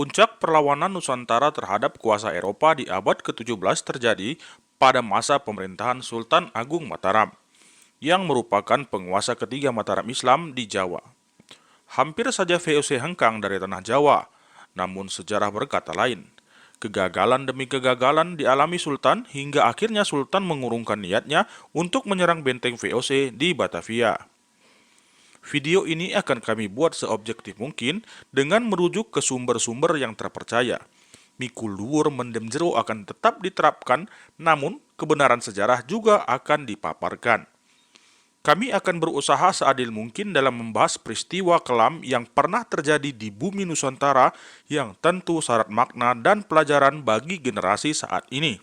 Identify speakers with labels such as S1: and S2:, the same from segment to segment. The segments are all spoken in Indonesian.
S1: Puncak perlawanan Nusantara terhadap kuasa Eropa di abad ke-17 terjadi pada masa pemerintahan Sultan Agung Mataram, yang merupakan penguasa ketiga Mataram Islam di Jawa. Hampir saja VOC hengkang dari tanah Jawa, namun sejarah berkata lain. Kegagalan demi kegagalan dialami Sultan hingga akhirnya Sultan mengurungkan niatnya untuk menyerang benteng VOC di Batavia. Video ini akan kami buat seobjektif mungkin dengan merujuk ke sumber-sumber yang terpercaya. Mikul luhur mendem jero akan tetap diterapkan, namun kebenaran sejarah juga akan dipaparkan. Kami akan berusaha seadil mungkin dalam membahas peristiwa kelam yang pernah terjadi di bumi Nusantara yang tentu syarat makna dan pelajaran bagi generasi saat ini.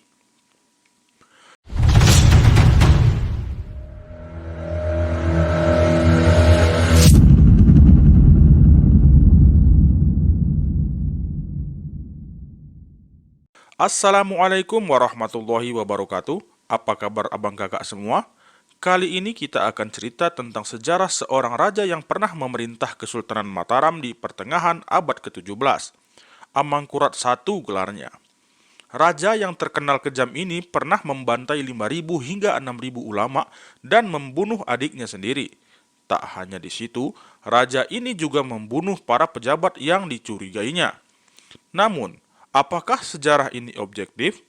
S1: Assalamualaikum warahmatullahi wabarakatuh. Apa kabar abang kakak semua? Kali ini kita akan cerita tentang sejarah seorang raja yang pernah memerintah Kesultanan Mataram di pertengahan abad ke-17. Amangkurat I gelarnya. Raja yang terkenal kejam ini pernah membantai 5.000 hingga 6.000 ulama dan membunuh adiknya sendiri. Tak hanya di situ, raja ini juga membunuh para pejabat yang dicurigainya. Namun, apakah sejarah ini objektif?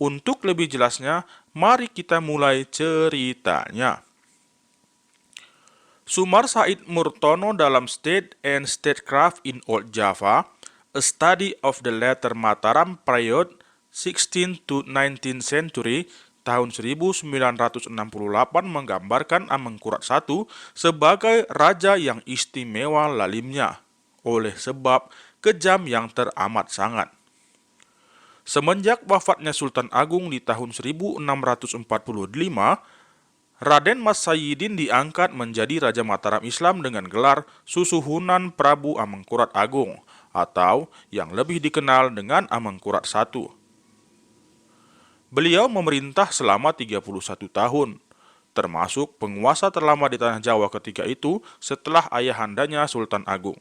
S1: Untuk lebih jelasnya, mari kita mulai ceritanya. Sumar Said Murtono dalam State and Statecraft in Old Java, A Study of the Later Mataram Period 16th to 19th Century, tahun 1968 menggambarkan Amangkurat I sebagai raja yang istimewa lalimnya, oleh sebab kejam yang teramat sangat. Semenjak wafatnya Sultan Agung di tahun 1645, Raden Mas Sayyidin diangkat menjadi Raja Mataram Islam dengan gelar Susuhunan Prabu Amangkurat Agung, atau yang lebih dikenal dengan Amangkurat I. Beliau memerintah selama 31 tahun, termasuk penguasa terlama di tanah Jawa ketika itu setelah ayahandanya Sultan Agung.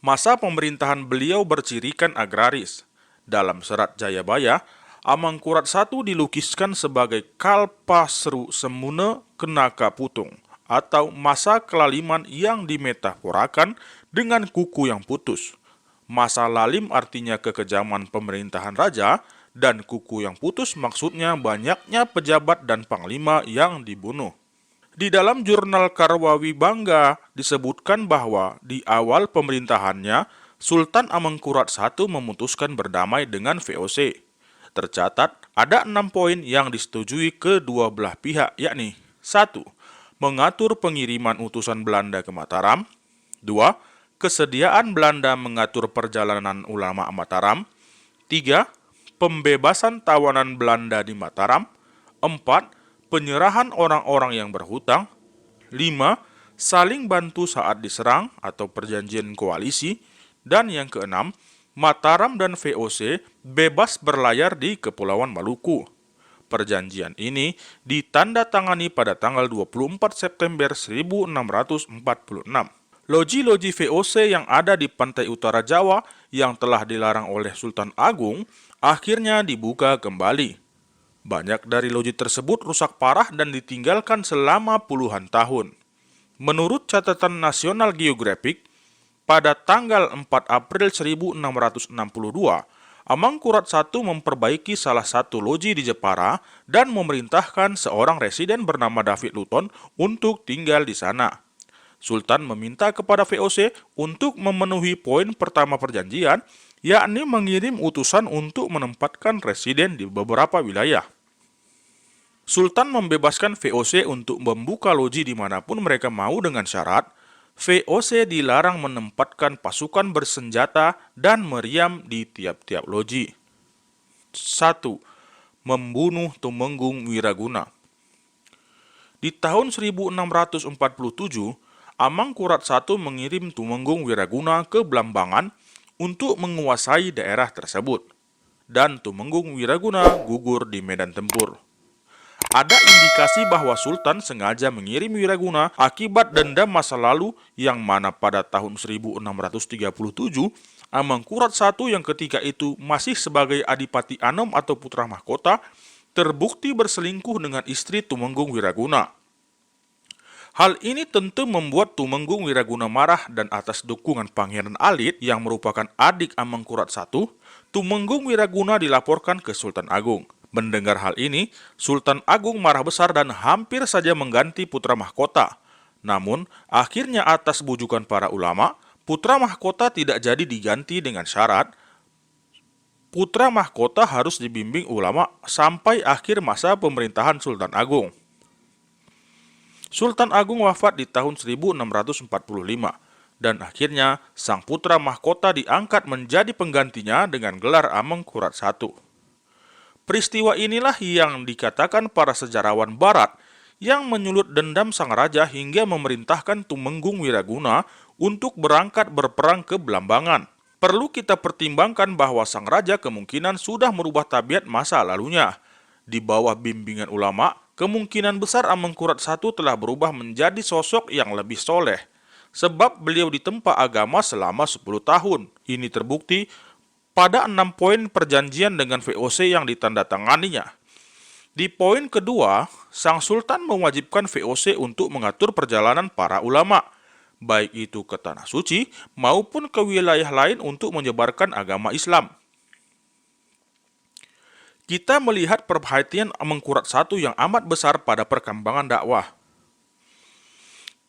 S1: Masa pemerintahan beliau bercirikan agraris. Dalam serat Jayabaya, Amangkurat I dilukiskan sebagai Kalpasru Semune Kenaka Putung, atau masa kelaliman yang dimetaforakan dengan kuku yang putus. Masa lalim artinya kekejaman pemerintahan raja, dan kuku yang putus maksudnya banyaknya pejabat dan panglima yang dibunuh. Di dalam jurnal Karwawi Bangga disebutkan bahwa di awal pemerintahannya, Sultan Amangkurat I memutuskan berdamai dengan VOC. Tercatat ada 6 poin yang disetujui kedua belah pihak, yakni 1. Mengatur pengiriman utusan Belanda ke Mataram. 2. Kesediaan Belanda mengatur perjalanan ulama Mataram. 3. Pembebasan tawanan Belanda di Mataram. 4. Penyerahan orang-orang yang berhutang. 5. Saling bantu saat diserang atau perjanjian koalisi. Dan yang keenam, Mataram dan VOC bebas berlayar di Kepulauan Maluku. Perjanjian ini ditandatangani pada tanggal 24 September 1646. Loji-loji VOC yang ada di pantai utara Jawa yang telah dilarang oleh Sultan Agung akhirnya dibuka kembali. Banyak dari loji tersebut rusak parah dan ditinggalkan selama puluhan tahun. Menurut catatan National Geographic, pada tanggal 4 April 1662, Amangkurat I memperbaiki salah satu loji di Jepara dan memerintahkan seorang residen bernama David Luton untuk tinggal di sana. Sultan meminta kepada VOC untuk memenuhi poin pertama perjanjian, yakni mengirim utusan untuk menempatkan residen di beberapa wilayah. Sultan membebaskan VOC untuk membuka loji dimanapun mereka mau dengan syarat VOC dilarang menempatkan pasukan bersenjata dan meriam di tiap-tiap loji. 1. Membunuh Tumenggung Wiraguna. Di tahun 1647, Amangkurat I mengirim Tumenggung Wiraguna ke Blambangan untuk menguasai daerah tersebut, dan Tumenggung Wiraguna gugur di medan tempur. Ada indikasi bahwa Sultan sengaja mengirim Wiraguna akibat dendam masa lalu yang mana pada tahun 1637, Amangkurat I yang ketika itu masih sebagai Adipati Anom atau putra mahkota, terbukti berselingkuh dengan istri Tumenggung Wiraguna. Hal ini tentu membuat Tumenggung Wiraguna marah dan atas dukungan Pangeran Alit yang merupakan adik Amangkurat I, Tumenggung Wiraguna dilaporkan ke Sultan Agung. Mendengar hal ini, Sultan Agung marah besar dan hampir saja mengganti putra mahkota. Namun, akhirnya atas bujukan para ulama, putra mahkota tidak jadi diganti dengan syarat putra mahkota harus dibimbing ulama sampai akhir masa pemerintahan Sultan Agung. Sultan Agung wafat di tahun 1645 dan akhirnya sang putra mahkota diangkat menjadi penggantinya dengan gelar Amangkurat I. Peristiwa inilah yang dikatakan para sejarawan barat yang menyulut dendam sang raja hingga memerintahkan Tumenggung Wiraguna untuk berangkat berperang ke Blambangan. Perlu kita pertimbangkan bahwa sang raja kemungkinan sudah merubah tabiat masa lalunya. Di bawah bimbingan ulama, kemungkinan besar Amangkurat I telah berubah menjadi sosok yang lebih soleh. Sebab beliau ditempa agama selama 10 tahun. Ini terbukti pada 6 poin perjanjian dengan VOC yang ditandatanganinya. Di poin kedua, sang sultan mewajibkan VOC untuk mengatur perjalanan para ulama, baik itu ke Tanah Suci maupun ke wilayah lain untuk menyebarkan agama Islam. Kita melihat perhatian Amangkurat I yang amat besar pada perkembangan dakwah.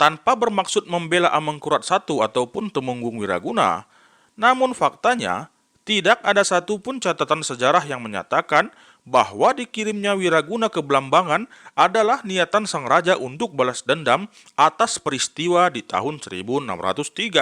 S1: Tanpa bermaksud membela Amangkurat I ataupun Tumenggung Wiraguna, namun faktanya tidak ada satupun catatan sejarah yang menyatakan bahwa dikirimnya Wiraguna ke Blambangan adalah niatan sang raja untuk balas dendam atas peristiwa di tahun 1637.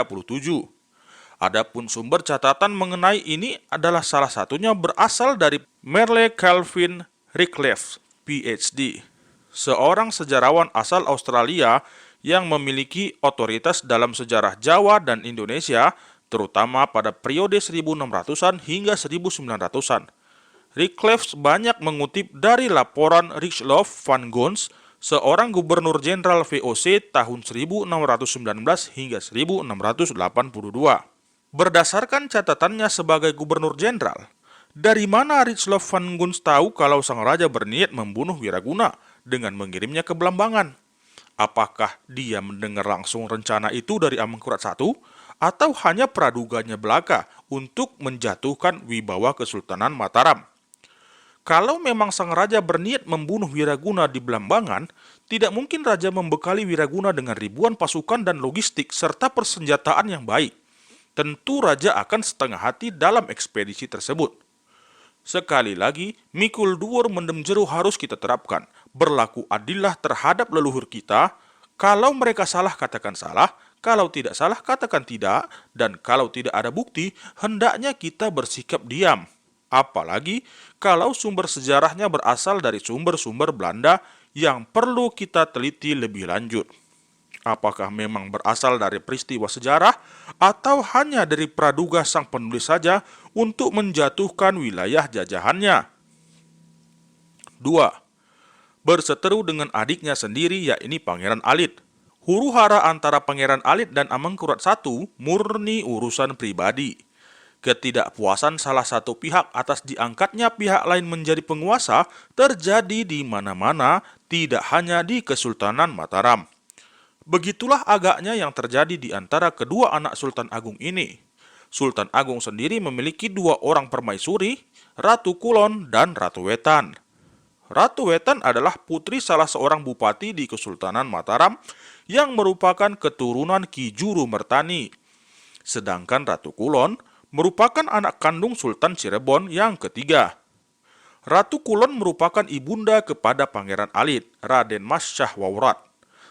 S1: Adapun sumber catatan mengenai ini adalah salah satunya berasal dari Merle Calvin Redcliffe, PhD, seorang sejarawan asal Australia yang memiliki otoritas dalam sejarah Jawa dan Indonesia, terutama pada periode 1600-an hingga 1900-an. Redcliffe banyak mengutip dari laporan Richelieu van Gons, seorang gubernur jenderal VOC tahun 1619 hingga 1682. Berdasarkan catatannya sebagai gubernur jenderal, dari mana Richelieu van Gons tahu kalau sang raja berniat membunuh Wiraguna dengan mengirimnya ke Blambangan? Apakah dia mendengar langsung rencana itu dari Amangkurat I? Atau hanya praduganya belaka untuk menjatuhkan wibawa Kesultanan Mataram? Kalau memang sang raja berniat membunuh Wiraguna di Blambangan, tidak mungkin raja membekali Wiraguna dengan ribuan pasukan dan logistik serta persenjataan yang baik. Tentu raja akan setengah hati dalam ekspedisi tersebut. Sekali lagi, mikul dhuwur mendem jero harus kita terapkan. Berlaku adillah terhadap leluhur kita. Kalau mereka salah, katakan salah. Kalau tidak salah, katakan tidak. Dan kalau tidak ada bukti, hendaknya kita bersikap diam. Apalagi kalau sumber sejarahnya berasal dari sumber-sumber Belanda yang perlu kita teliti lebih lanjut. Apakah memang berasal dari peristiwa sejarah atau hanya dari praduga sang penulis saja untuk menjatuhkan wilayah jajahannya? 2. Berseteru dengan adiknya sendiri, yakni Pangeran Alit. Huru-hara antara Pangeran Alit dan Amangkurat I murni urusan pribadi. Ketidakpuasan salah satu pihak atas diangkatnya pihak lain menjadi penguasa terjadi di mana-mana, tidak hanya di Kesultanan Mataram. Begitulah agaknya yang terjadi di antara kedua anak Sultan Agung ini. Sultan Agung sendiri memiliki 2 orang permaisuri, Ratu Kulon dan Ratu Wetan. Ratu Wetan adalah putri salah seorang bupati di Kesultanan Mataram yang merupakan keturunan Ki Juru Mertani. Sedangkan Ratu Kulon merupakan anak kandung Sultan Cirebon yang ketiga. Ratu Kulon merupakan ibunda kepada Pangeran Alit, Raden Mas Syahwaurat.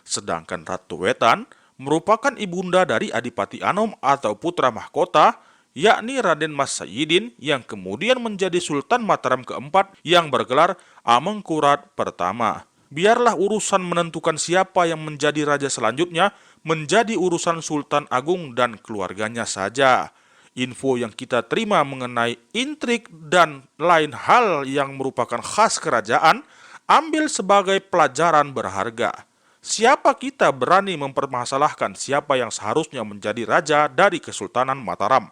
S1: Sedangkan Ratu Wetan merupakan ibunda dari Adipati Anom atau putra mahkota, yakni Raden Mas Sayyidin yang kemudian menjadi Sultan Mataram keempat yang bergelar Amangkurat I. Biarlah urusan menentukan siapa yang menjadi raja selanjutnya menjadi urusan Sultan Agung dan keluarganya saja. Info yang kita terima mengenai intrik dan lain hal yang merupakan khas kerajaan Ambil sebagai pelajaran berharga. Siapa kita berani mempermasalahkan siapa yang seharusnya menjadi raja dari Kesultanan Mataram?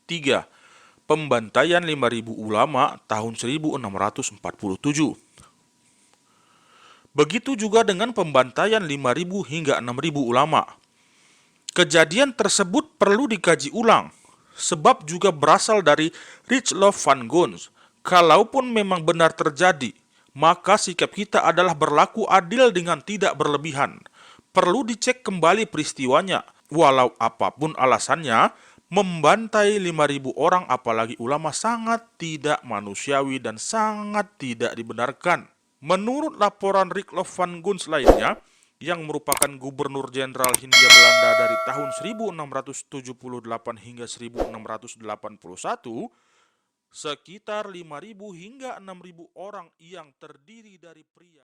S1: 3. Pembantaian 5.000 ulama tahun 1647. Begitu juga dengan pembantaian 5.000 hingga 6.000 ulama. Kejadian tersebut perlu dikaji ulang, sebab juga berasal dari Richelieu van Gons. Kalaupun memang benar terjadi, maka sikap kita adalah berlaku adil dengan tidak berlebihan. Perlu dicek kembali peristiwanya, walau apapun alasannya, membantai 5.000 orang apalagi ulama sangat tidak manusiawi dan sangat tidak dibenarkan. Menurut laporan Richelieu van Gons lainnya, yang merupakan gubernur jenderal Hindia Belanda dari tahun 1678 hingga 1681, sekitar 5.000 hingga 6.000 orang yang terdiri dari pria